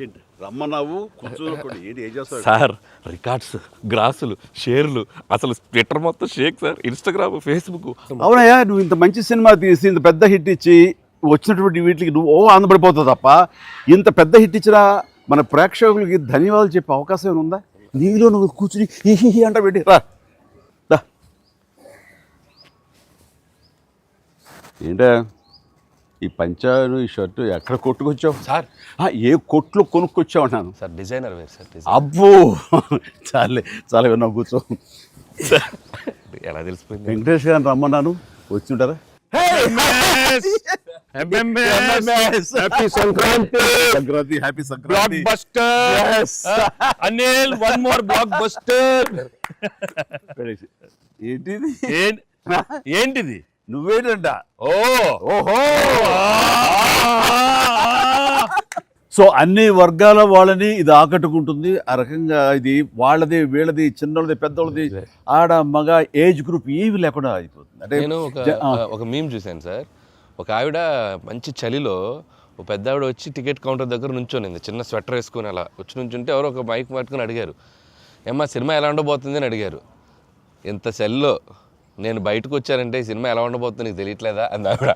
ఏంటి రమ్మన్నావు కూర్చోకుండా ఏంటి ఏం చేస్తావు? సార్ రికార్డ్స్, గ్రాసులు, షేర్లు, అసలు ట్విట్టర్ మొత్తం షేక్ సార్, ఇన్స్టాగ్రామ్, ఫేస్బుక్. అవునయ్యా, నువ్వు ఇంత మంచి సినిమా తీసి ఇంత పెద్ద హిట్ ఇచ్చి వచ్చినటువంటి వీటికి నువ్వు ఆనందపడిపోతావు తప్ప ఇంత పెద్ద హిట్ ఇచ్చిన మన ప్రేక్షకులకి ధన్యవాదాలు చెప్పే అవకాశం ఏమైనా ఉందా? నీలో నువ్వు కూర్చుని హి అంట పెట్టి రా. ఏంటా ఈ పంచాను ఈ షర్టు ఎక్కడ కొట్టుకొచ్చావు సార్ ఏ కొట్లు కొనుక్కొచ్చావు అన్నాను. సార్ డిజైనర్ వేరు సార్. అబ్బో చాలే చాలా విన్నావు, కూర్చో. ఎలా తెలిసిపోయింది? వెంకటేష్ గారిని రమ్మన్నాను, వచ్చి ఉంటారా? Happy Sankranti. Sankranti, happy block Sankranti. Buster Anil, one more blockbuster. ఏంటిది? ఏంటిది? నువ్వేంటంట? ఓహో. సో అన్ని వర్గాల వాళ్ళని ఇది ఆకట్టుకుంటుంది. ఆ రకంగా ఇది వాళ్ళది, వీళ్ళది, చిన్నది, పెద్దోళ్ళది, ఆడ మగ ఏజ్ గ్రూప్ ఏవి లేకుండా అయిపోతుంది. అంటే నేను ఒక మీమ్ చూశాను సార్. ఒక ఆవిడ మంచి చలిలో ఒక పెద్ద ఆవిడ వచ్చి టికెట్ కౌంటర్ దగ్గర నుంచోనింది, చిన్న స్వెటర్ వేసుకొని అలా వచ్చి నుంచుంటే ఎవరో ఒక మైక్ పట్టుకుని అడిగారు, ఏమ్మా సినిమా ఎలా ఉండబోతుంది అని అడిగారు. ఇంత చలిలో నేను బయటకు వచ్చానంటే ఈ సినిమా ఎలా ఉండబోతుంది నీకు తెలియట్లేదా అని ఆవిడ.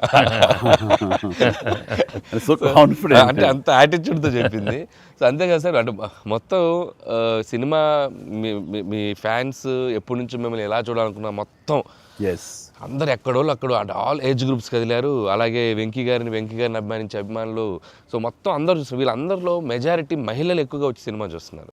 అంటే అంత యాటిట్యూడ్తో చెప్పింది. సో అంతేకాదు సార్, అంటే మొత్తం సినిమా మీ ఫ్యాన్స్ ఎప్పటి నుంచి మిమ్మల్ని ఎలా చూడాలనుకున్నా మొత్తం అందరు ఎక్కడోళ్ళు అక్కడ అంటే ఆల్ ఏజ్ గ్రూప్స్ కదిలారు. అలాగే వెంకీ గారిని అభిమానించే అభిమానులు. సో మొత్తం అందరూ, వీళ్ళందరిలో మెజారిటీ మహిళలు ఎక్కువగా వచ్చి సినిమా చూస్తున్నారు.